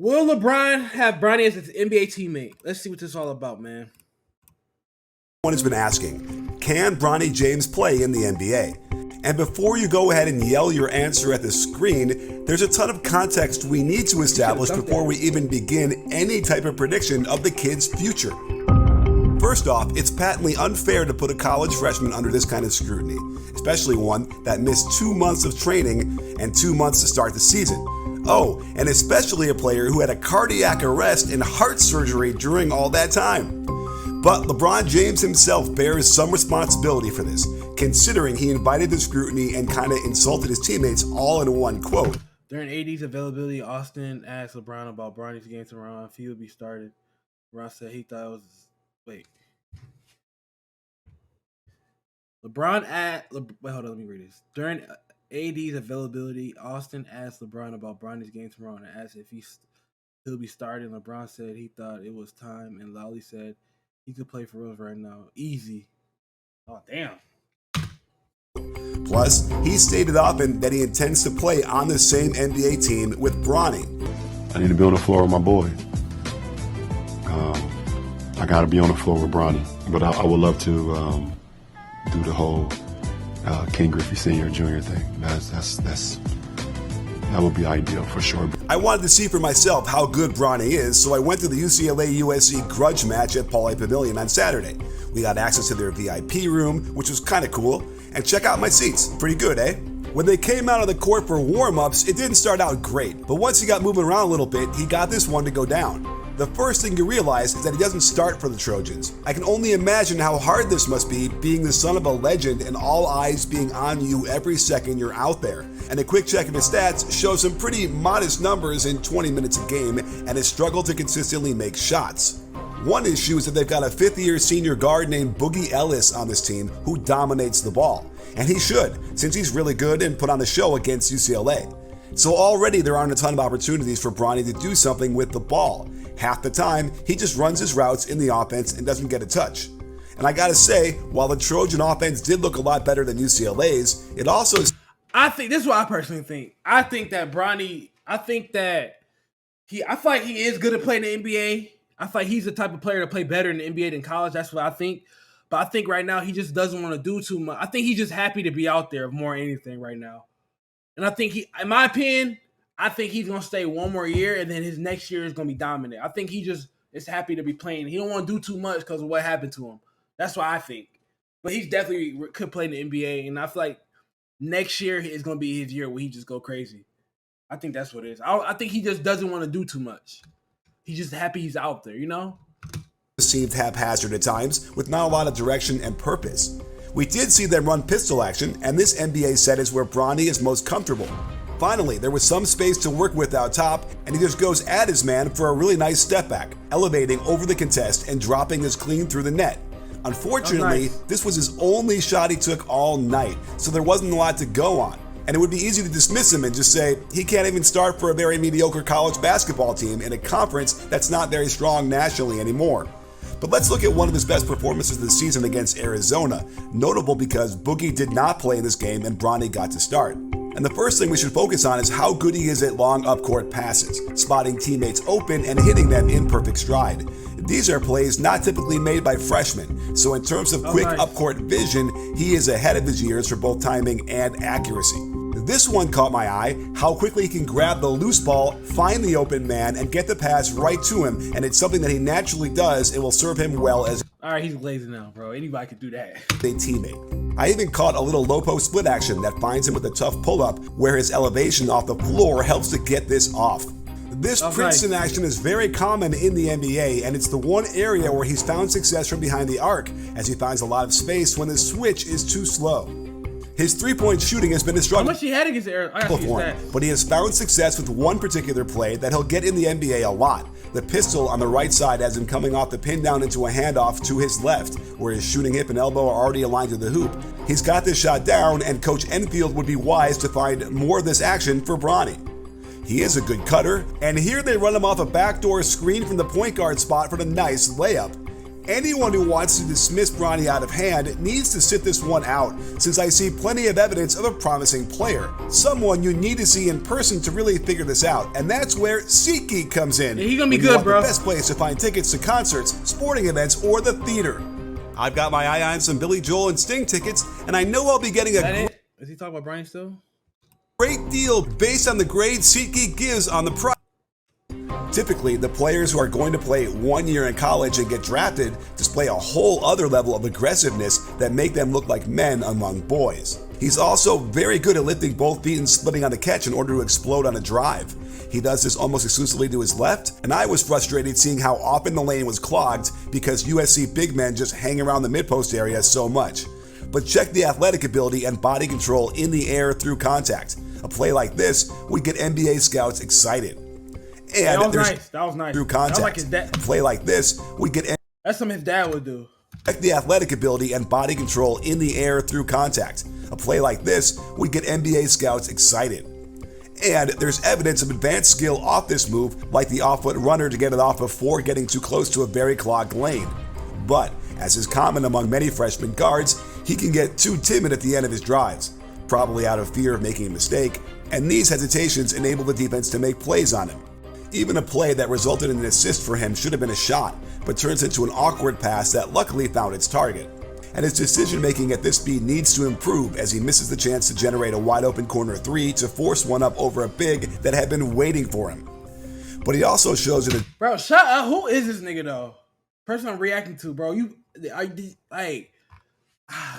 Will LeBron have Bronny as his NBA teammate? Let's see what this is all about, man. One has been asking, can Bronny James play in the NBA? And before you go ahead and yell your answer at the screen, there's a ton of context we need to establish before we even begin any type of prediction of the kid's future. First off, it's patently unfair to put a college freshman under this kind of scrutiny, especially one that missed 2 months of training and 2 months to start the season. Oh, and especially a player who had a cardiac arrest and heart surgery during all that time. But LeBron James himself bears some responsibility for this, considering he invited the scrutiny and kind of insulted his teammates all in one quote. During AD's availability, Austin asked LeBron about Bronny's game tomorrow if he would be started. LeBron said he thought it was... Wait, hold on, let me read this. During AD's availability, Austin asked LeBron about Bronny's game tomorrow and asked if he'll be starting. LeBron said he thought it was time, and Lowry said he could play for us right now. Easy. Oh, damn. Plus, he stated often that he intends to play on the same NBA team with Bronny. I need to be on the floor with my boy. I got to be on the floor with Bronny. But I would love to do the whole King Griffey Sr. Jr. thing. That would be ideal for sure. I wanted to see for myself how good Bronny is, so I went to the UCLA-USC grudge match at Pauley Pavilion on Saturday. We got access to their VIP room, which was kind of cool, and check out my seats. Pretty good, eh? When they came out of the court for warm-ups, it didn't start out great, but once he got moving around a little bit, he got this one to go down. The first thing you realize is that he doesn't start for the Trojans. I can only imagine how hard this must be, being the son of a legend and all eyes being on you every second you're out there. And a quick check of his stats shows some pretty modest numbers in 20 minutes a game and has struggled to consistently make shots. One issue is that they've got a fifth-year senior guard named Boogie Ellis on this team who dominates the ball. And he should, since he's really good and put on the show against UCLA. So already there aren't a ton of opportunities for Bronny to do something with the ball. Half the time, he just runs his routes in the offense and doesn't get a touch. And I gotta say, while the Trojan offense did look a lot better than UCLA's, it also... I think, this is what I personally think. I think that Bronny, I feel like he is good at playing in the NBA. I feel like he's the type of player to play better in the NBA than college. That's what I think. But I think right now he just doesn't want to do too much. I think he's just happy to be out there more than anything right now. And I think in my opinion, I think he's going to stay one more year, and then his next year is going to be dominant. I think he just is happy to be playing. He don't want to do too much because of what happened to him. That's what I think. But he's definitely could play in the NBA, and I feel like next year is going to be his year where he just go crazy. I think that's what it is. I think he just doesn't want to do too much. He's just happy he's out there, you know? Received haphazard at times, with not a lot of direction and purpose. We did see them run pistol action, and this NBA set is where Bronny is most comfortable. Finally, there was some space to work with out top, and he just goes at his man for a really nice step back, elevating over the contest and dropping this clean through the net. Unfortunately, This was his only shot he took all night, so there wasn't a lot to go on. And it would be easy to dismiss him and just say he can't even start for a very mediocre college basketball team in a conference that's not very strong nationally anymore. But let's look at one of his best performances of the season against Arizona, notable because Boogie did not play in this game and Bronny got to start. And the first thing we should focus on is how good he is at long up-court passes, spotting teammates open and hitting them in perfect stride. These are plays not typically made by freshmen, so in terms of quick up-court vision, he is ahead of his years for both timing and accuracy. This one caught my eye, how quickly he can grab the loose ball, find the open man, and get the pass right to him, and it's something that he naturally does and will serve him well as Alright, he's lazy now, bro. Anybody could do that. A teammate. I even caught a little low post split action that finds him with a tough pull-up where his elevation off the floor helps to get this off. This Princeton action is very common in the NBA, and it's the one area where he's found success from behind the arc, as he finds a lot of space when the switch is too slow. His three-point shooting has been a struggle. How much he had against Arizona? But he has found success with one particular play that he'll get in the NBA a lot. The pistol on the right side has him coming off the pin down into a handoff to his left, where his shooting hip and elbow are already aligned to the hoop. He's got this shot down, and Coach Enfield would be wise to find more of this action for Bronny. He is a good cutter, and here they run him off a backdoor screen from the point guard spot for the nice layup. Anyone who wants to dismiss Bronny out of hand needs to sit this one out, since I see plenty of evidence of a promising player. Someone you need to see in person to really figure this out, and that's where SeatGeek comes in. Yeah, he's gonna be good, bro. The best place to find tickets to concerts, sporting events, or the theater. I've got my eye on some Billy Joel and Sting tickets, and I know I'll be getting Is he talking about Bronny still? Great deal based on the grade SeatGeek gives on the price. Typically, the players who are going to play 1 year in college and get drafted display a whole other level of aggressiveness that make them look like men among boys. He's also very good at lifting both feet and splitting on the catch in order to explode on a drive. He does this almost exclusively to his left, and I was frustrated seeing how often the lane was clogged because USC big men just hang around the mid-post area so much. But check the athletic ability and body control in the air through contact. A play like this would get NBA scouts excited. And that was nice. That was nice. Through contact. That was like his dad. A play like this would get. That's something his dad would do. Check the athletic ability and body control in the air through contact. A play like this would get NBA scouts excited. And there's evidence of advanced skill off this move, like the off-foot runner to get it off before getting too close to a very clogged lane. But, as is common among many freshman guards, he can get too timid at the end of his drives, probably out of fear of making a mistake, and these hesitations enable the defense to make plays on him. Even a play that resulted in an assist for him should have been a shot, but turns into an awkward pass that luckily found its target. And his decision-making at this speed needs to improve as he misses the chance to generate a wide-open corner three to force one up over a big that had been waiting for him. But he also shows it. Bro, shut up. Who is this nigga though? Person I'm reacting to, bro.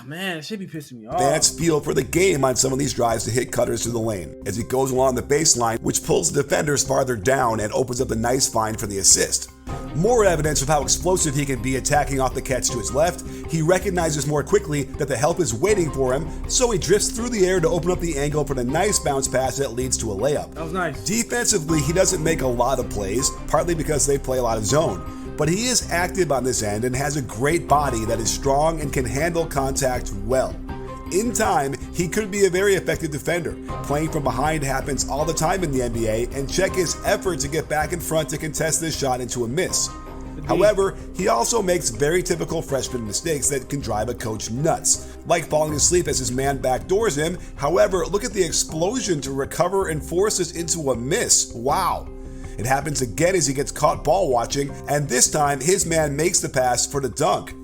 Man, it should be pissing me off. Advanced feel for the game on some of these drives to hit cutters through the lane as he goes along the baseline, which pulls the defenders farther down and opens up a nice find for the assist. More evidence of how explosive he can be attacking off the catch to his left. He recognizes more quickly that the help is waiting for him, so he drifts through the air to open up the angle for the nice bounce pass that leads to a layup. That was nice. Defensively, he doesn't make a lot of plays, partly because they play a lot of zone. But he is active on this end and has a great body that is strong and can handle contact well. In time, he could be a very effective defender. Playing from behind happens all the time in the NBA, and check his effort to get back in front to contest this shot into a miss. However, he also makes very typical freshman mistakes that can drive a coach nuts, like falling asleep as his man backdoors him. However, look at the explosion to recover and force this into a miss. Wow. It happens again as he gets caught ball watching, and this time his man makes the pass for the dunk.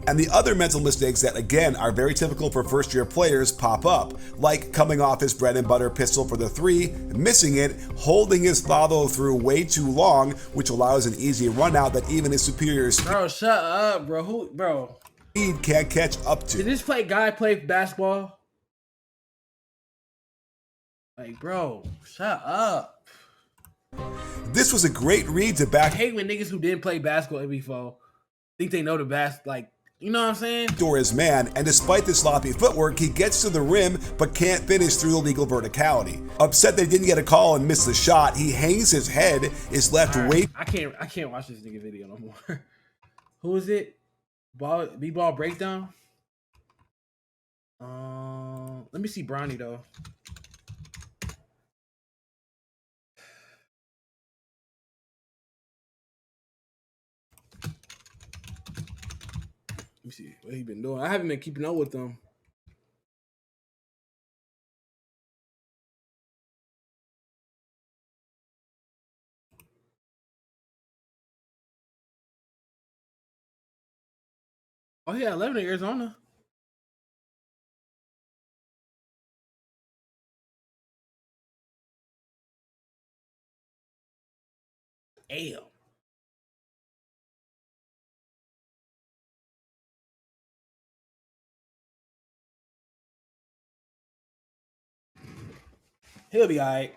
And the other mental mistakes that again are very typical for first year players pop up, like coming off his bread and butter pistol for the three, missing it, holding his follow through way too long, which allows an easy run out that even his superiors Bro, shut up, bro. Bro. Speed can't catch up to. Did this guy play basketball? Like, bro, shut up. This was a great read to back. I hate when niggas who didn't play basketball before think they know the like, you know what I'm saying? Door his man, and despite the sloppy footwork, he gets to the rim but can't finish through the legal verticality. Upset they didn't get a call and missed the shot, he hangs his head, is left waiting. I can't watch this nigga video no more. Who is it? B-ball breakdown? Let me see Bronny though. Let me see what he been doing. I haven't been keeping up with them. Oh yeah, 11 in Arizona. Damn. He'll be all right.